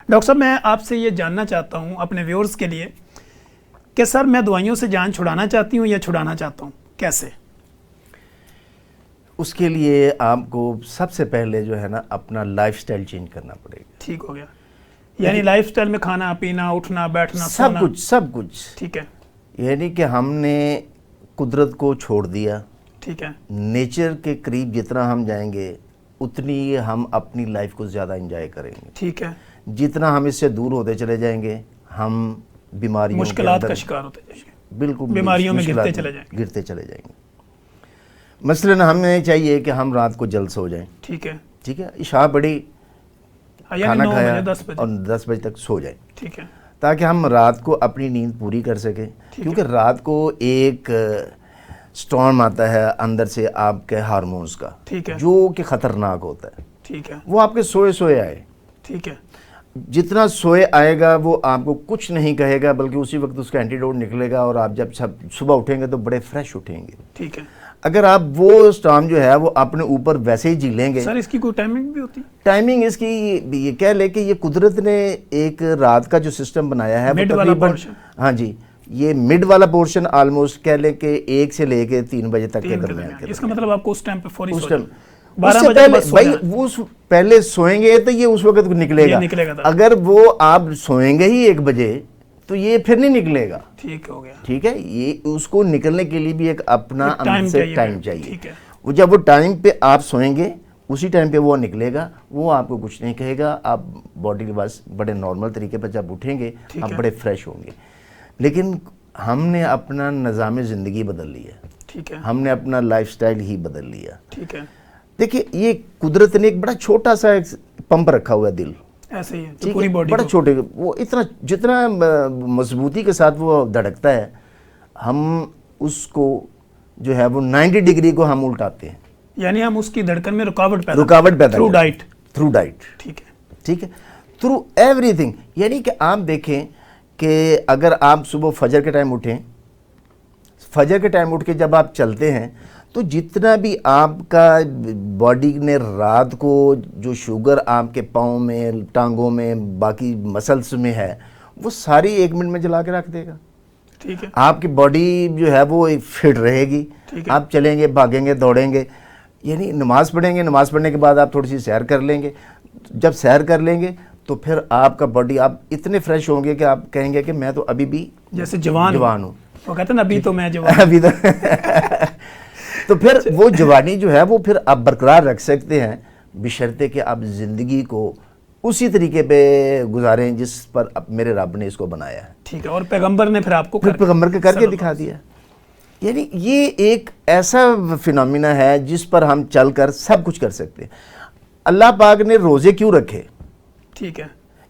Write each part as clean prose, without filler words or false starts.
Doctor صاحب میں آپ سے یہ جاننا چاہتا ہوں اپنے ویورز کے لیے کہ سر میں دوائیوں سے جان چھڑانا چاہتی ہوں یا چھڑانا چاہتا ہوں، کیسے؟ اس کے لیے آپ کو سب سے پہلے جو ہے نا اپنا لائف سٹائل چینج کرنا پڑے گا. ٹھیک ہو گیا، یعنی لائف سٹائل میں کھانا پینا اٹھنا بیٹھنا سب کچھ ٹھیک ہے. یعنی کہ ہم نے قدرت کو چھوڑ دیا. ٹھیک ہے. نیچر کے قریب جتنا ہم جائیں گے اتنی ہم اپنی لائف کو زیادہ انجوائے کریں گے. ٹھیک ہے. جتنا ہم اس سے دور ہوتے چلے جائیں گے ہم بیماریوں مشکلات کا شکار ہوتے جائیں گے. بالکل بیماریوں میں گرتے چلے جائیں گے. مثلاً ہمیں چاہیے کہ ہم رات کو جلد سو جائیں. ٹھیک ہے. ٹھیک ہے، عشاء پڑھی، کھانا کھایا اور 10 بجے تک سو جائیں. ٹھیک ہے. تاکہ ہم رات کو اپنی نیند پوری کر سکیں. کیونکہ رات کو ایک سٹارم آتا ہے اندر سے آپ کے ہارمونز کا، جو کہ خطرناک ہوتا ہے. ٹھیک ہے. وہ آپ کے سوئے آئے. ٹھیک ہے. جتنا سوئے آئے گا وہ آپ کو کچھ نہیں کہے گا، بلکہ اسی وقت اس کا اینٹیڈوٹ نکلے گا اور آپ جب صبح اٹھیں گے تو بڑے فریش اٹھیں گے. ٹھیک ہے. اگر آپ وہ سٹارم جو ہے وہ اپنے اوپر ویسے ہی جی لیں گے. سر اس کی کوئی ٹائمنگ بھی ہوتی ہے؟ ٹائمنگ اس کی یہ کہہ لے کہ یہ قدرت نے ایک رات کا جو سسٹم بنایا ہے مڈ والا پورشن، ہاں جی، یہ مڈ والا پورشن آلموسٹ کہہ لیں کہ 1 سے لے کے 3 بجے تک کے درمیان. اس کا مطلب آپ کو اس ٹائم پہ فوری اس ٹائم 12 بجے بھائی وہ پہلے سوئیں گے تو یہ اس وقت نکلے گا. اگر وہ آپ سوئیں گے ہی 1 بجے تو یہ پھر نہیں نکلے گا. ٹھیک ہو گیا. ٹھیک ہے. یہ اس کو نکلنے کے لیے بھی ایک اپنا ٹائم چاہیے. وہ جب وہ ٹائم پہ آپ سوئیں گے اسی ٹائم پہ وہ نکلے گا. وہ آپ کو کچھ نہیں کہے گا. آپ باڈی کے پاس بڑے نارمل طریقے پر جب اٹھیں گے آپ بڑے فریش ہوں گے. لیکن ہم نے اپنا نظام زندگی بدل لیا. ٹھیک ہے. ہم نے اپنا لائف سٹائل ہی بدل لیا. ٹھیک ہے. دیکھیے یہ قدرت نے ایک بڑا چھوٹا سا ایک پمپ رکھا ہوا ہے دل. ایسے ہی ہے پوری باڈی بڑا چھوٹے، وہ اتنا جتنا مضبوطی کے ساتھ وہ دھڑکتا ہے ہم اس کو جو ہے وہ 90 ڈگری کو ہم الٹاتے ہیں. یعنی ہم اس کی دھڑکن میں رکاوٹ پیدا تھرو ڈائٹ. ٹھیک ہے. ٹھیک ہے. Through every thing. یعنی کہ آپ دیکھیں کہ اگر آپ صبح فجر کے ٹائم اٹھیں، فجر کے ٹائم اٹھ کے جب آپ چلتے ہیں تو جتنا بھی آپ کا باڈی نے رات کو جو شوگر آپ کے پاؤں میں، ٹانگوں میں، باقی مسلس میں ہے وہ ساری 1 منٹ میں جلا کے رکھ دے گا. ٹھیک ہے. آپ کی باڈی جو ہے وہ فٹ رہے گی. آپ چلیں گے، بھاگیں گے، دوڑیں گے. یعنی نماز پڑھیں گے، نماز پڑھنے کے بعد آپ تھوڑی سی سیر کر لیں گے. جب سیر کر لیں گے تو پھر آپ کا باڈی آپ اتنے فریش ہوں گے کہ آپ کہیں گے کہ میں تو ابھی بھی جیسے جوان ہوں. وہ کہتے ہیں ابھی تو میں جوان ابھی تو پھر وہ جوانی جو ہے وہ پھر آپ برقرار رکھ سکتے ہیں بشرطے کہ آپ زندگی کو اسی طریقے پہ گزاریں جس پر میرے رب نے اس کو بنایا ہے. ٹھیک ہے. اور پیغمبر نے پھر آپ کو پیغمبر کے کر کے دکھا دیا. یعنی یہ ایک ایسا فینومینا ہے جس پر ہم چل کر سب کچھ کر سکتے ہیں. اللہ پاک نے روزے کیوں رکھے؟ ٹھیک ہے.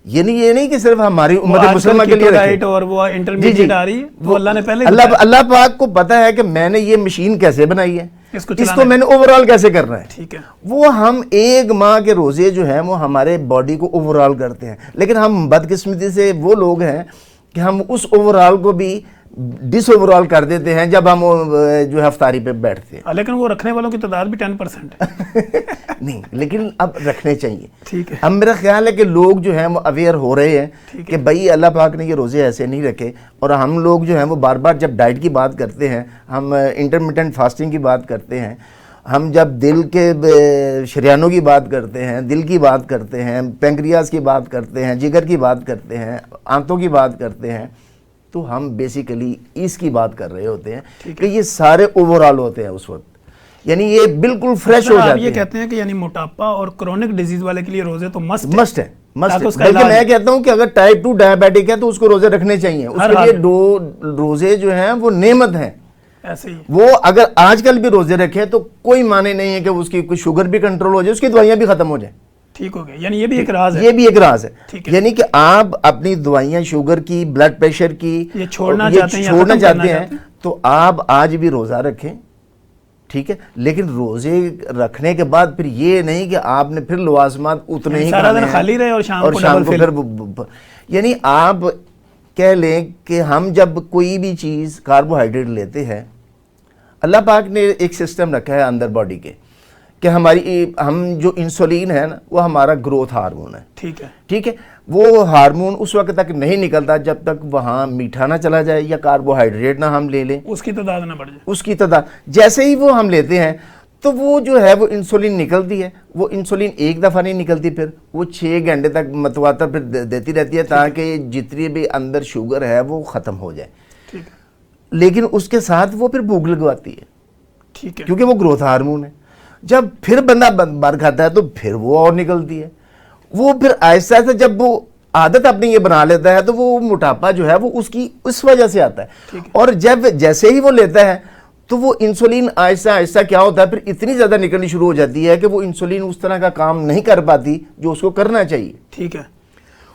یعنی یہ نہیں کہ صرف ہماری امت مسلمہ کے لیے رکھے اور وہ انٹرمیڈیٹ آ رہی ہے وہ اللہ نے پہلے اللہ پاک کو پتا ہے کہ میں نے یہ مشین کیسے بنائی ہے، اس کو میں نے اوورال کیسے کرنا ہے. ٹھیک ہے. وہ ہم 1 ماہ کے روزے جو ہیں وہ ہمارے باڈی کو اوورال کرتے ہیں. لیکن ہم بدقسمتی سے وہ لوگ ہیں کہ ہم اس اوورال کو بھی ڈس اوورال کر دیتے ہیں جب ہم جو ہے افطاری پہ بیٹھتے ہیں. لیکن وہ رکھنے والوں کی تعداد بھی 10% ہے. نہیں لیکن اب رکھنے چاہیے. ٹھیک ہے. اب میرا خیال ہے کہ لوگ جو ہیں وہ اویئر ہو رہے ہیں کہ بھائی اللہ پاک نے یہ روزے ایسے نہیں رکھے. اور ہم لوگ جو ہیں وہ بار بار جب ڈائٹ کی بات کرتے ہیں، ہم انٹرمیٹنٹ فاسٹنگ کی بات کرتے ہیں، ہم جب دل کے شریانوں کی بات کرتے ہیں، دل کی بات کرتے ہیں، پینکریاس کی بات کرتے ہیں، جگر کی بات کرتے ہیں، آنتوں کی بات کرتے ہیں، تو ہم بیسیکلی اس کی بات کر رہے ہوتے ہیں کہ یہ سارے اوورال ہوتے ہیں اس وقت. یعنی یہ بالکل فریش ہو جاتے ہیں. یہ کہتے ہیں کہ یعنی موٹاپا اور کرونک ڈیزیز والے کے لیے روزے تو مسٹ ہے. بلکہ میں کہتا ہوں کہ اگر ٹائپ 2 ڈائبیٹک ہے تو اس کو روزے رکھنے چاہیے. اس کے لیے روزے جو ہیں وہ نعمت ہیں. ایسے ہی وہ اگر آج کل بھی روزے رکھے تو کوئی معنی نہیں ہے کہ اس کی کوئی شوگر بھی کنٹرول ہو جائے، اس کی دوائیاں بھی ختم ہو جائیں. ٹھیک ہو گیا. یعنی یہ بھی ایک راز ہے. یہ بھی ایک راز ہے. یعنی کہ آپ اپنی دوائیاں شوگر کی، بلڈ پریشر کی یہ چھوڑنا چاہتے ہیں تو آپ آج بھی روزہ رکھیں. ٹھیک ہے. لیکن روزے رکھنے کے بعد پھر یہ نہیں کہ آپ نے پھر لوازمات اتنے ہی سارا دن خالی رہے اور شام کو پھر یعنی آپ کہہ لیں کہ ہم جب کوئی بھی چیز کاربوہائیڈریٹ لیتے ہیں، اللہ پاک نے ایک سسٹم رکھا ہے اندر باڈی کے کہ ہم جو انسولین ہے نا وہ ہمارا گروتھ ہارمون ہے. ٹھیک ہے. ٹھیک ہے. وہ ہارمون اس وقت تک نہیں نکلتا جب تک وہاں میٹھا نہ چلا جائے یا کاربوہائیڈریٹ نہ ہم لے لیں, اس کی تعداد نہ بڑھ جائے. اس کی تعداد جیسے ہی وہ ہم لیتے ہیں تو وہ جو ہے وہ انسولین نکلتی ہے. وہ انسولین ایک دفعہ نہیں نکلتی, پھر وہ 6 گھنٹے تک متواتر پھر دیتی رہتی ہے تاکہ جتنی بھی اندر شوگر ہے وہ ختم ہو جائے. ٹھیک ہے. لیکن اس کے ساتھ وہ پھر بھوک لگواتی ہے. ٹھیک ہے. کیونکہ وہ گروتھ ہارمون ہے. جب پھر بندہ بار کھاتا ہے تو پھر وہ اور نکلتی ہے. وہ پھر آہستہ آہستہ جب وہ عادت اپنی یہ بنا لیتا ہے تو وہ موٹاپا جو ہے وہ اس وجہ سے آتا ہے. اور جب جیسے ہی وہ لیتا ہے تو وہ انسولین آہستہ آہستہ کیا ہوتا ہے پھر اتنی زیادہ نکلنی شروع ہو جاتی ہے کہ وہ انسولین اس طرح کا کام نہیں کر پاتی جو اس کو کرنا چاہیے. ٹھیک ہے.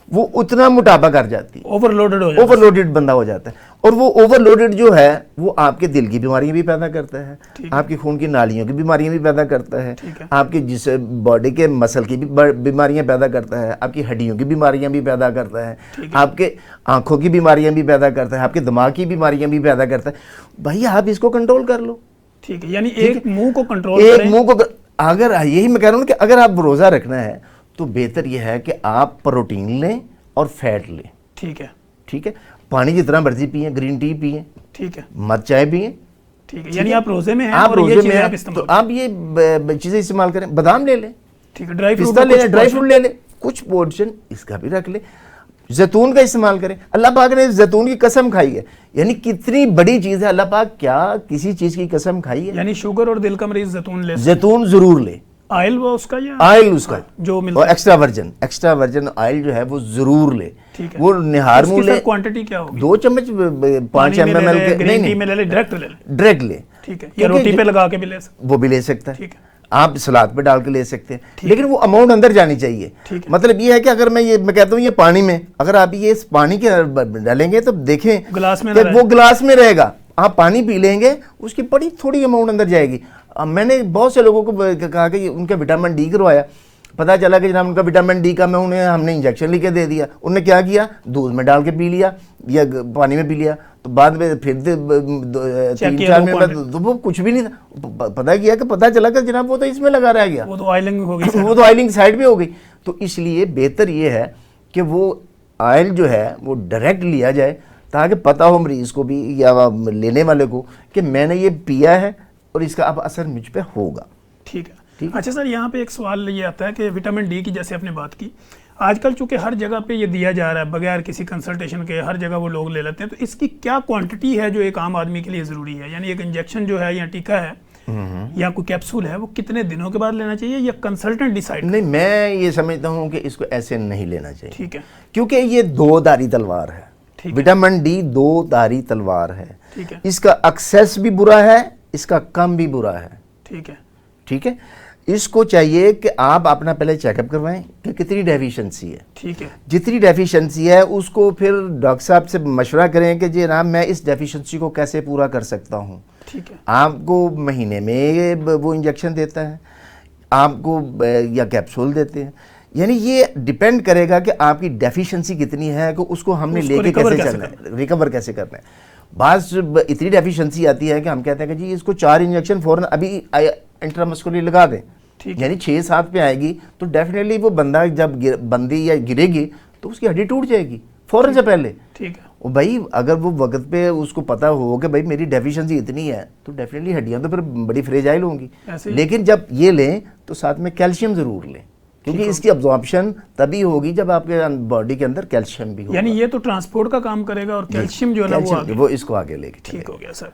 وہ اتنا موٹاپا کر جاتی ہے, اوور لوڈڈ ہو جاتا ہے, اوور لوڈڈ بندہ ہو جاتا ہے. اور وہ اوور لوڈڈ جو ہے وہ آپ کے دل کی بیماریاں بھی پیدا کرتا ہے, آپ کی خون کی نالیوں کی بیماریاں بھی پیدا کرتا ہے, آپ کی جس باڈی کے مسل کی بھی بیماریاں پیدا کرتا ہے, آپ کی ہڈیوں کی بیماریاں بھی پیدا کرتا ہے, آپ کے آنکھوں کی بیماریاں بھی پیدا کرتا ہے, آپ کے دماغ کی بیماریاں بھی پیدا کرتا ہے. بھائی آپ اس کو کنٹرول کر لو. ٹھیک ہے. یعنی ایک منہ کو کنٹرول ایک کریں. منہ کو اگر یہی میں کہہ رہا ہوں کہ اگر آپ روزہ رکھنا ہے تو بہتر یہ ہے کہ آپ پروٹین لیں اور فیٹ لیں. ٹھیک ہے. ٹھیک ہے. پانی جتنا مرضی پئیں, گرین ٹی پئیں, ٹھیک ہے, مت چائے پئیں. ٹھیک ہے. یعنی آپ روزے میں ہیں آپ اور روزے یہ میں چیزیں ہیں آپ استعمال تو آپ یہ چیزیں استعمال کریں. بادام لے لیں, ٹھیک ہے, ڈرائی پستہ لے لیں, ڈرائی فروٹ لے لیں, کچھ پورشن اس کا بھی رکھ لیں. زیتون کا استعمال کریں. اللہ پاک نے زیتون کی قسم کھائی ہے, یعنی کتنی بڑی چیز ہے. اللہ پاک کیا کسی چیز کی قسم کھائی ہے؟ یعنی شوگر اور دل کا مریض زیتون لے. زیتون ضرور لے. آئل وہ اس کا یا آئل اس کا جو ملتا اور ایکسٹرا ورجن آئل جو ہے وہ ضرور لے. ٹھیک ہے. وہ نہار منہ لے. کوانٹٹی کیا ہوگی؟ 2 چمچ 5 ml کے گرین ٹی میں لے لے, ڈائریکٹ لے لے. ڈائریکٹ لے. ٹھیک ہے. یا روٹی پہ لگا کے بھی لے سکتے, وہ بھی لے سکتا ہے. ٹھیک ہے. آپ سلاد پہ ڈال کے لے سکتے ہیں, لیکن وہ اماؤنٹ اندر جانی چاہیے. مطلب یہ ہے کہ اگر میں کہتا ہوں یہ پانی میں, اگر آپ یہ پانی کے ڈالیں گے تو دیکھیں گلاس میں وہ گلاس میں رہے گا. آپ پانی پی لیں گے اس کی بڑی تھوڑی اماؤنٹ اندر جائے گی. میں نے بہت سے لوگوں کو کہا کہ ان کا وٹامن ڈی کروایا, پتہ چلا کہ جناب ان کا وٹامن ڈی کا ہم نے انجیکشن لے کے دے دیا. انہوں نے کیا کیا, دودھ میں ڈال کے پی لیا یا پانی میں پی لیا, تو بعد میں پھر 3-4 منٹ تو وہ کچھ بھی نہیں تھا. پتہ کیا کہ پتہ چلا کہ جناب وہ تو اس میں لگا رہ گیا, وہ تو آئلنگ ہو گئی, وہ تو آئلنگ سائڈ پہ ہو گئی. تو اس لیے بہتر یہ ہے کہ وہ آئل جو ہے وہ ڈائریکٹ لیا جائے تاکہ پتہ ہو مریض کو بھی یا لینے والے کو کہ میں نے یہ پیا ہے اور اس کا اب اثر مجھ پہ ہوگا. ٹھیک ہے. اچھا سر, یہاں پہ ایک سوال یہ آتا ہے کہ وٹامن ڈی کی جیسے آپ نے بات کی, آج کل چونکہ ہر جگہ پہ یہ دیا جا رہا ہے بغیر کسی کنسلٹیشن کے, ہر جگہ وہ لوگ لے لیتے ہیں, تو اس کی کیا کوانٹٹی ہے جو ایک عام آدمی کے لیے ضروری ہے؟ یعنی ایک انجیکشن جو ہے یا ٹیکا ہے یا کوئی کیپسول ہے وہ کتنے دنوں کے بعد لینا چاہیے یا کنسلٹنٹ ڈیسائیڈ؟ نہیں, میں یہ سمجھتا ہوں کہ اس کو ایسے نہیں لینا چاہیے. ٹھیک ہے. کیونکہ یہ 2 دھاری تلوار ہے. وٹامن ڈی 2 دھاری تلوار ہے. ٹھیک ہے. اس کا ایکسیس بھی برا ہے, اس کا کم بھی برا ہے. ٹھیک ہے. ٹھیک ہے. اس کو چاہیے کہ آپ اپنا پہلے چیک اپ کروائیں کہ کتنی ڈیفیشنسی ہے. ٹھیک ہے. جتنی ڈیفیشنسی ہے اس کو پھر ڈاکٹر صاحب سے مشورہ کریں کہ جناب میں اس ڈیفیشنسی کو کیسے پورا کر سکتا ہوں. ٹھیک ہے. آپ کو مہینے میں وہ انجیکشن دیتا ہے, آپ کو یا کیپسول دیتے ہیں. یعنی یہ ڈیپینڈ کرے گا کہ آپ کی ڈیفیشنسی کتنی ہے کہ اس کو ہم نے لے کے کیسے چلنا ہے, ریکور کیسے کرنا ہے. بعض اتنی ڈیفیشنسی آتی ہے کہ ہم کہتے ہیں کہ جی اس کو 4 انجیکشن فوراً ابھی انٹرامسکولر لگا دیں, یعنی 6-7 پہ آئے گی تو ڈیفینیٹلی وہ بندہ جب بندی یا گرے گی تو اس کی ہڈی ٹوٹ جائے گی فوراً سے پہلے. ٹھیک ہے. بھائی اگر وہ وقت پہ اس کو پتا ہو کہ بھائی میری ڈیفیشنسی اتنی ہے تو ڈیفینیٹلی ہڈیاں تو پھر بڑی فریجائل ہوں گی. لیکن جب یہ لیں تو ساتھ میں کیلشیم ضرور لیں, کیونکہ اس کی ابزارپشن تبھی ہوگی جب آپ کے باڈی کے اندر کیلشیم بھی ہوگا. یعنی یہ تو ٹرانسپورٹ کا کام کرے گا اور کیلشیم جو ہے نا وہ اس کو آگے لے کے. ٹھیک ہو گیا سر.